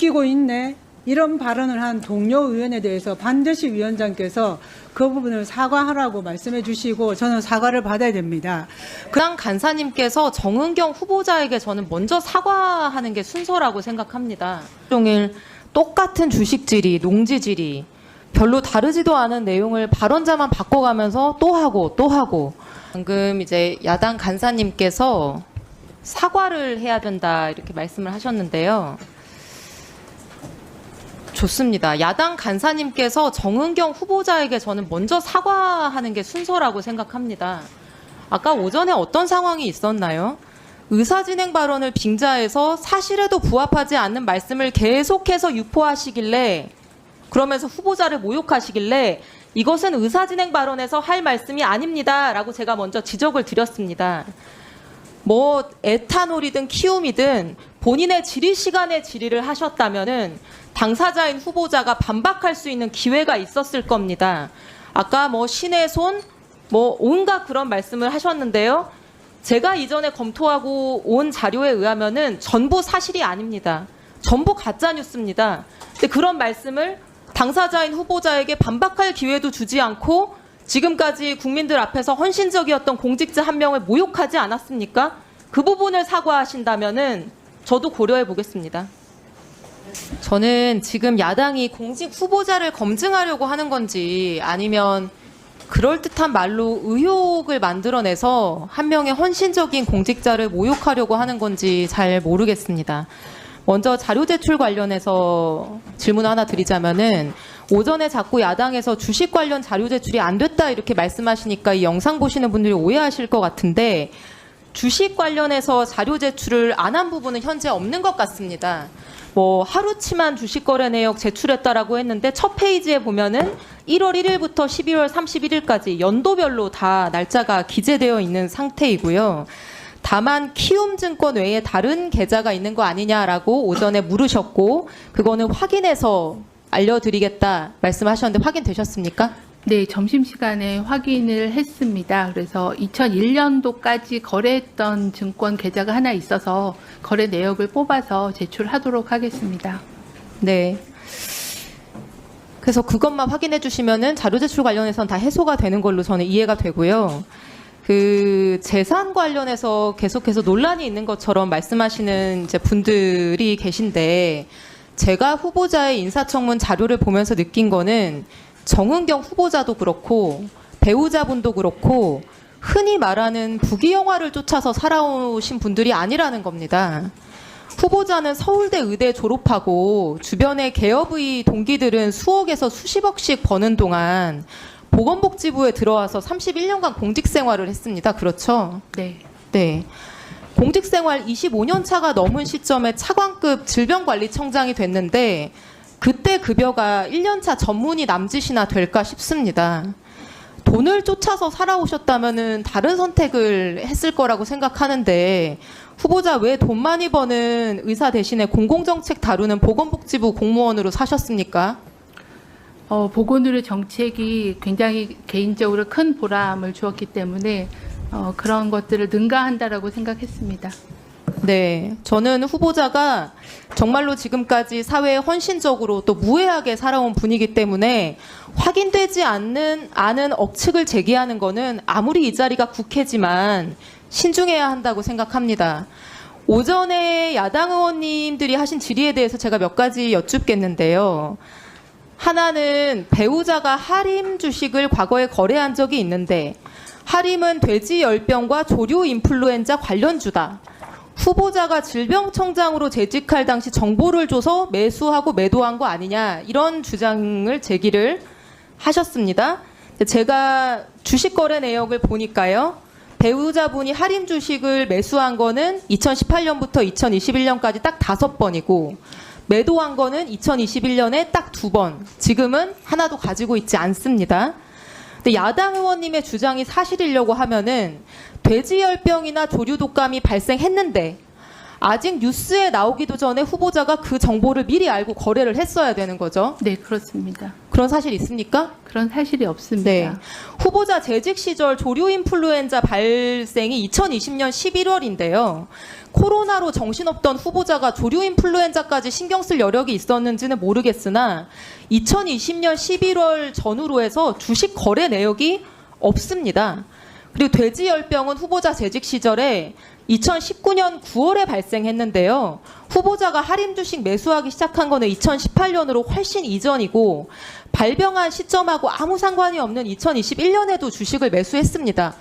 웃기고 있네. 이런 발언을 한 동료 의원에 대해서 반드시 위원장께서 그 부분을 사과하라고 말씀해 주시고 저는 사과를 받아야 됩니다. 당 간사님께서 정은경 후보자에게 저는 먼저 사과하는 게 순서라고 생각합니다. 종일 똑같은 주식 질의, 농지 질의, 별로 다르지도 않은 내용을 발언자만 바꿔가면서 또 하고 방금 이제 야당 간사님께서 사과를 해야 된다 이렇게 말씀을 하셨는데요. 좋습니다. 야당 간사님께서 정은경 후보자에게 저는 먼저 사과하는 게 순서라고 생각합니다. 아까 오전에 어떤 상황이 있었나요? 의사진행 발언을 빙자해서 사실에도 부합하지 않는 말씀을 계속해서 유포하시길래 그러면서 후보자를 모욕하시길래 이것은 의사진행 발언에서 할 말씀이 아닙니다 라고 제가 먼저 지적을 드렸습니다. 뭐 에탄올이든 키움이든 본인의 질의 시간에 질의를 하셨다면은 당사자인 후보자가 반박할 수 있는 기회가 있었을 겁니다. 아까 뭐 신의 손, 뭐 온갖 그런 말씀을 하셨는데요. 제가 이전에 검토하고 온 자료에 의하면은 전부 사실이 아닙니다. 전부 가짜 뉴스입니다. 근데 그런 말씀을 당사자인 후보자에게 반박할 기회도 주지 않고 지금까지 국민들 앞에서 헌신적이었던 공직자 한 명을 모욕하지 않았습니까? 그 부분을 사과하신다면은 저도 고려해 보겠습니다. 저는 지금 야당이 공직 후보자를 검증하려고 하는 건지 아니면 그럴듯한 말로 의혹을 만들어내서 한 명의 헌신적인 공직자를 모욕하려고 하는 건지 잘 모르겠습니다. 먼저 자료 제출 관련해서 질문 하나 드리자면은 오전에 자꾸 야당에서 주식 관련 자료 제출이 안 됐다 이렇게 말씀하시니까 이 영상 보시는 분들이 오해하실 것 같은데 주식 관련해서 자료 제출을 안 한 부분은 현재 없는 것 같습니다. 뭐 하루치만 주식 거래 내역 제출했다라고 했는데 첫 페이지에 보면은 1월 1일부터 12월 31일까지 연도별로 다 날짜가 기재되어 있는 상태이고요. 다만 키움증권 외에 다른 계좌가 있는 거 아니냐라고 오전에 물으셨고 그거는 확인해서 알려드리겠다 말씀하셨는데 확인되셨습니까? 네, 점심시간에 확인을 했습니다. 그래서 2001년도까지 거래했던 증권 계좌가 하나 있어서 거래 내역을 뽑아서 제출하도록 하겠습니다. 네. 그래서 그것만 확인해 주시면은 자료 제출 관련해서는 다 해소가 되는 걸로 저는 이해가 되고요. 그 재산 관련해서 계속해서 논란이 있는 것처럼 말씀하시는 이제 분들이 계신데 제가 후보자의 인사청문 자료를 보면서 느낀 거는 정은경 후보자도 그렇고 배우자분도 그렇고 흔히 말하는 부귀영화를 쫓아서 살아오신 분들이 아니라는 겁니다. 후보자는 서울대 의대 졸업하고 주변의 개업의 동기들은 수억에서 수십억씩 버는 동안 보건복지부에 들어와서 31년간 공직생활을 했습니다. 그렇죠? 네. 네. 공직생활 25년 차가 넘은 시점에 차관급 질병관리청장이 됐는데 그때 급여가 1년차 전문의 남짓이나 될까 싶습니다. 돈을 쫓아서 살아오셨다면은 다른 선택을 했을 거라고 생각하는데 후보자 왜 돈 많이 버는 의사 대신에 공공정책 다루는 보건복지부 공무원으로 사셨습니까? 보건의료 정책이 굉장히 개인적으로 큰 보람을 주었기 때문에 그런 것들을 능가한다라고 생각했습니다. 네, 저는 후보자가 정말로 지금까지 사회에 헌신적으로 또 무해하게 살아온 분이기 때문에 확인되지 않는 억측을 제기하는 거는 아무리 이 자리가 국회지만 신중해야 한다고 생각합니다. 오전에 야당 의원님들이 하신 질의에 대해서 제가 몇 가지 여쭙겠는데요. 하나는 배우자가 하림 주식을 과거에 거래한 적이 있는데 하림은 돼지열병과 조류 인플루엔자 관련주다. 후보자가 질병청장으로 재직할 당시 정보를 줘서 매수하고 매도한 거 아니냐 이런 주장을 제기를 하셨습니다. 제가 주식 거래 내역을 보니까요. 배우자분이 할인 주식을 매수한 거는 2018년부터 2021년까지 딱 5번이고 매도한 거는 2021년에 딱 2번. 지금은 하나도 가지고 있지 않습니다. 근데 야당 의원님의 주장이 사실이려고 하면은 돼지열병이나 조류 독감이 발생했는데 아직 뉴스에 나오기도 전에 후보자가 그 정보를 미리 알고 거래를 했어야 되는 거죠. 네, 그렇습니다. 그런 사실 있습니까? 그런 사실이 없습니다. 네. 후보자 재직 시절 조류 인플루엔자 발생이 2020년 11월인데요. 코로나로 정신없던 후보자가 조류 인플루엔자까지 신경 쓸 여력이 있었는지는 모르겠으나 2020년 11월 전후로 해서 주식 거래 내역이 없습니다. 그리고 돼지열병은 후보자 재직 시절에 2019년 9월에 발생했는데요. 후보자가 할인 주식 매수하기 시작한 거는 2018년으로 훨씬 이전이고 발병한 시점하고 아무 상관이 없는 2021년에도 주식을 매수했습니다.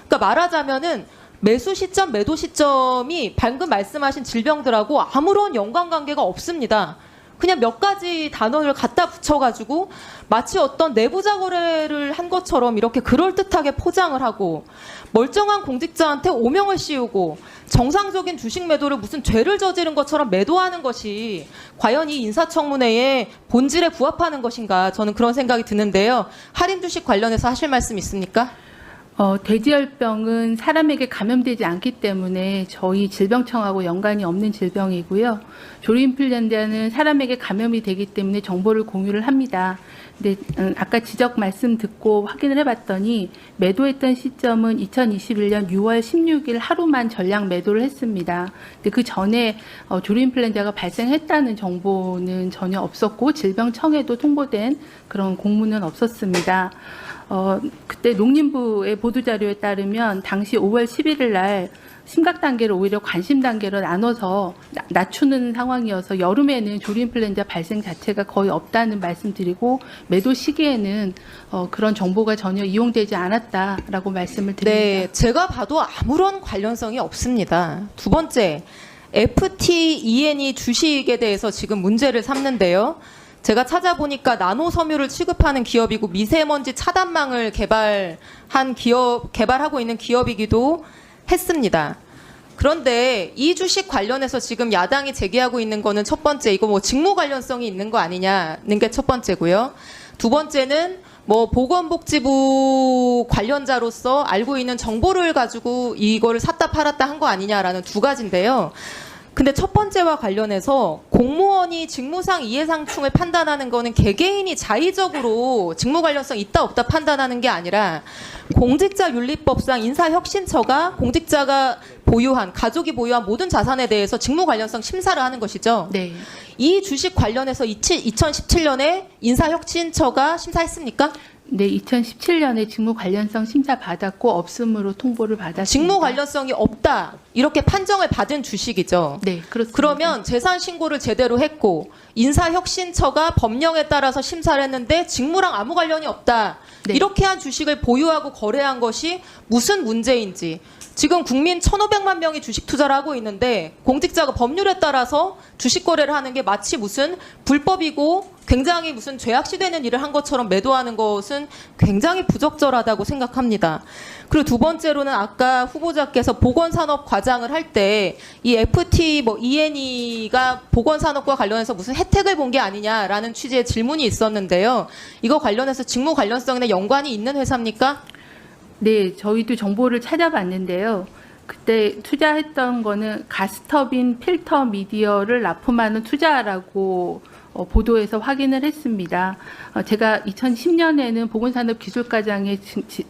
그러니까 말하자면은 매수 시점, 매도 시점이 방금 말씀하신 질병들하고 아무런 연관관계가 없습니다. 그냥 몇 가지 단어를 갖다 붙여가지고 마치 어떤 내부자 거래를 한 것처럼 이렇게 그럴듯하게 포장을 하고 멀쩡한 공직자한테 오명을 씌우고 정상적인 주식 매도를 무슨 죄를 저지른 것처럼 매도하는 것이 과연 이 인사청문회의 본질에 부합하는 것인가, 저는 그런 생각이 드는데요. 할인 주식 관련해서 하실 말씀 있습니까? 돼지열병은 사람에게 감염되지 않기 때문에 저희 질병청하고 연관이 없는 질병이고요. 조류인플루엔자는 사람에게 감염이 되기 때문에 정보를 공유를 합니다. 근데 아까 지적 말씀 듣고 확인을 해봤더니 매도했던 시점은 2021년 6월 16일 하루만 전량 매도를 했습니다. 근데 그 전에 조류인플루엔자가 발생했다는 정보는 전혀 없었고 질병청에도 통보된 그런 공문은 없었습니다. 그때 농림부의 보도자료에 따르면 당시 5월 11일 날 심각 단계를 오히려 관심 단계로 나눠서 낮추는 상황이어서 여름에는 조류인플루엔자 발생 자체가 거의 없다는 말씀드리고 매도 시기에는 그런 정보가 전혀 이용되지 않았다라고 말씀을 드립니다. 네, 제가 봐도 아무런 관련성이 없습니다. 두 번째, FTEN이 주식에 대해서 지금 문제를 삼는데요. 제가 찾아보니까 나노 섬유를 취급하는 기업이고 미세먼지 차단망을 개발하고 있는 기업이기도 했습니다. 그런데 이 주식 관련해서 지금 야당이 제기하고 있는 거는 첫 번째, 이거 뭐 직무 관련성이 있는 거 아니냐는 게 첫 번째고요. 두 번째는 뭐 보건복지부 관련자로서 알고 있는 정보를 가지고 이거를 샀다 팔았다 한 거 아니냐라는 두 가지인데요. 근데 첫 번째와 관련해서 공무원이 직무상 이해상충을 판단하는 거는 개개인이 자의적으로 직무 관련성 있다 없다 판단하는 게 아니라 공직자윤리법상 인사혁신처가 공직자가 보유한, 가족이 보유한 모든 자산에 대해서 직무 관련성 심사를 하는 것이죠. 네. 이 주식 관련해서 2017년에 인사혁신처가 심사했습니까? 네, 2017년에 직무 관련성 심사 받았고 없음으로 통보를 받았습니다. 직무 관련성이 없다, 이렇게 판정을 받은 주식이죠. 네, 그렇습니다. 그러면 재산 신고를 제대로 했고 인사혁신처가 법령에 따라서 심사를 했는데 직무랑 아무 관련이 없다. 네. 이렇게 한 주식을 보유하고 거래한 것이 무슨 문제인지. 지금 국민 1,500만 명이 주식 투자를 하고 있는데 공직자가 법률에 따라서 주식 거래를 하는 게 마치 무슨 불법이고 굉장히 무슨 죄악시되는 일을 한 것처럼 매도하는 것은 굉장히 부적절하다고 생각합니다. 그리고 두 번째로는 아까 후보자께서 보건산업과장을 할 때 이 FT ENE가 보건산업과 관련해서 무슨 혜택을 본 게 아니냐라는 취지의 질문이 있었는데요. 이거 관련해서 직무 관련성이나 연관이 있는 회사입니까? 네, 저희도 정보를 찾아봤는데요. 그때 투자했던 거는 가스터빈 필터 미디어를 납품하는 투자라고 보도에서 확인을 했습니다. 제가 2010년에는 보건산업기술과장에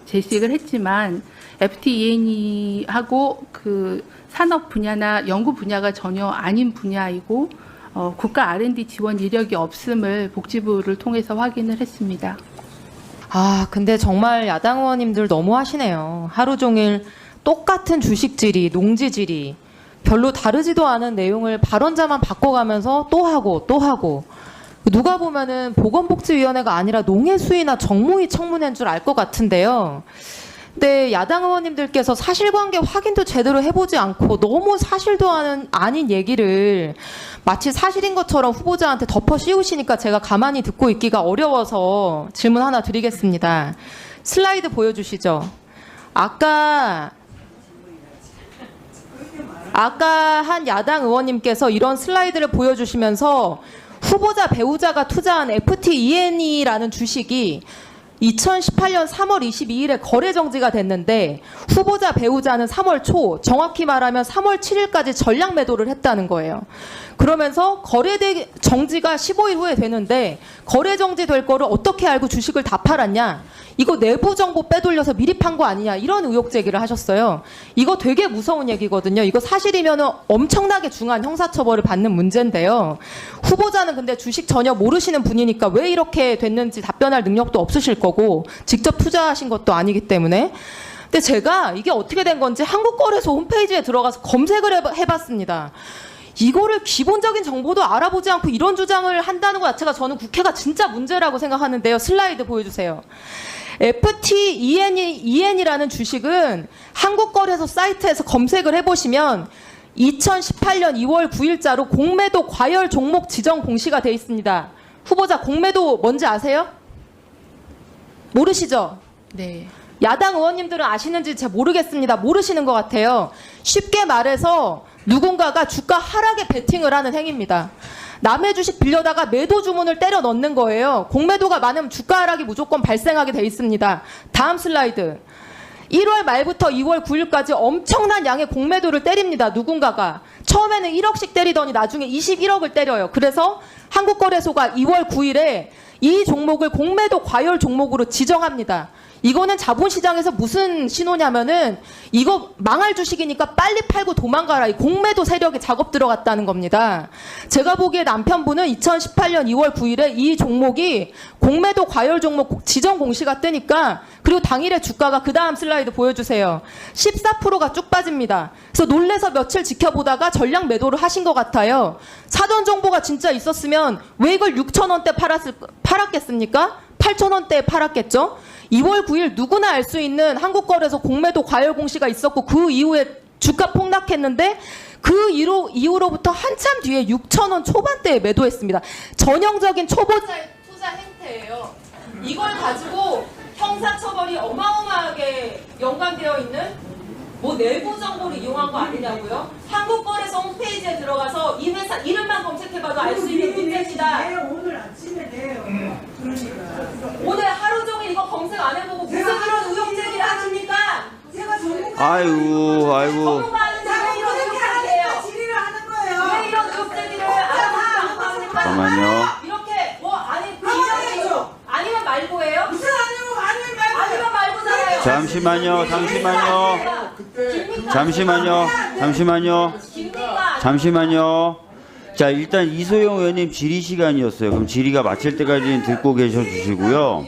재직을 했지만 FTENE하고 그 산업 분야나 연구 분야가 전혀 아닌 분야이고 국가 R&D 지원 이력이 없음을 복지부를 통해서 확인을 했습니다. 아, 근데 정말 야당 의원님들 너무 하시네요. 하루 종일 똑같은 주식 질의, 농지 질의, 별로 다르지도 않은 내용을 발언자만 바꿔가면서 또 하고 또 하고. 누가 보면은 보건복지위원회가 아니라 농해수위나 정무위 청문회인 줄 알 것 같은데요. 근데 야당 의원님들께서 사실관계 확인도 제대로 해보지 않고 너무 사실도 아닌 얘기를 마치 사실인 것처럼 후보자한테 덮어 씌우시니까 제가 가만히 듣고 있기가 어려워서 질문 하나 드리겠습니다. 슬라이드 보여주시죠. 아까 한 야당 의원님께서 이런 슬라이드를 보여주시면서 후보자 배우자가 투자한 FTENE라는 주식이 2018년 3월 22일에 거래 정지가 됐는데 후보자 배우자는 3월 초, 정확히 말하면 3월 7일까지 전량 매도를 했다는 거예요. 그러면서 거래 정지가 15일 후에 되는데 거래 정지 될 거를 어떻게 알고 주식을 다 팔았냐? 이거 내부 정보 빼돌려서 미리 판 거 아니냐? 이런 의혹 제기를 하셨어요. 이거 되게 무서운 얘기거든요. 이거 사실이면 엄청나게 중한 형사처벌을 받는 문제인데요. 후보자는 근데 주식 전혀 모르시는 분이니까 왜 이렇게 됐는지 답변할 능력도 없으실 거고 직접 투자하신 것도 아니기 때문에. 근데 제가 이게 어떻게 된 건지 한국거래소 홈페이지에 들어가서 검색을 해봤습니다. 이거를 기본적인 정보도 알아보지 않고 이런 주장을 한다는 것 자체가 저는 국회가 진짜 문제라고 생각하는데요. 슬라이드 보여주세요. FTEN이라는 주식은 한국거래소 사이트에서 검색을 해보시면 2018년 2월 9일자로 공매도 과열 종목 지정 공시가 돼 있습니다. 후보자 공매도 뭔지 아세요? 모르시죠? 네. 야당 의원님들은 아시는지 잘 모르겠습니다. 모르시는 것 같아요. 쉽게 말해서 누군가가 주가 하락에 베팅을 하는 행위입니다. 남의 주식 빌려다가 매도 주문을 때려 넣는 거예요. 공매도가 많으면 주가 하락이 무조건 발생하게 돼 있습니다. 다음 슬라이드. 1월 말부터 2월 9일까지 엄청난 양의 공매도를 때립니다. 누군가가. 처음에는 1억씩 때리더니 나중에 21억을 때려요. 그래서 한국거래소가 2월 9일에 이 종목을 공매도 과열 종목으로 지정합니다. 이거는 자본시장에서 무슨 신호냐면은 이거 망할 주식이니까 빨리 팔고 도망가라. 이 공매도 세력이 작업 들어갔다는 겁니다. 제가 보기에 남편분은 2018년 2월 9일에 이 종목이 공매도 과열 종목 지정 공시가 뜨니까 그리고 당일의 주가가 그 다음 슬라이드 보여주세요. 14%가 쭉 빠집니다. 그래서 놀래서 며칠 지켜보다가 전량 매도를 하신 것 같아요. 사전 정보가 진짜 있었으면 왜 이걸 6,000원대 팔았겠습니까? 8,000원대에 팔았겠죠? 2월 9일 누구나 알 수 있는 한국거래소 공매도 과열 공시가 있었고 그 이후에 주가 폭락했는데 그 이후로부터 한참 뒤에 6,000원 초반대에 매도했습니다. 전형적인 초보자의 투자 행태예요. 이걸 가지고 형사처벌이 어마어마하게 연관되어 있는 뭐 내부 정보를 이용한 거 아니냐고요? 한국거래소 홈페이지에 들어가서 이 회사 이름만 검색해봐도 알 수 있는 문제시다. 오늘 아침에 내요. 그러니까. 오늘 하루 종일 이거 검색 안 해보고 무슨 그런 의혹 제기를 하십니까? 제가 전문가. 아이고. 전문가는 왜 이런 의혹 제기해요? 질의를 하는 거예요. 왜 이런 의혹 제기를 알아보지 않고 합니까? 잠깐만요. 이렇게 뭐 아니 비명이죠? 아니면 말고 해요? 무슨 아니면 말고. 아니면 말고잖아요. 잠시만요. 잠시만요. 자, 일단 이소영 의원님 질의 시간이었어요. 그럼 질의가 마칠 때까지는 듣고 계셔 주시고요.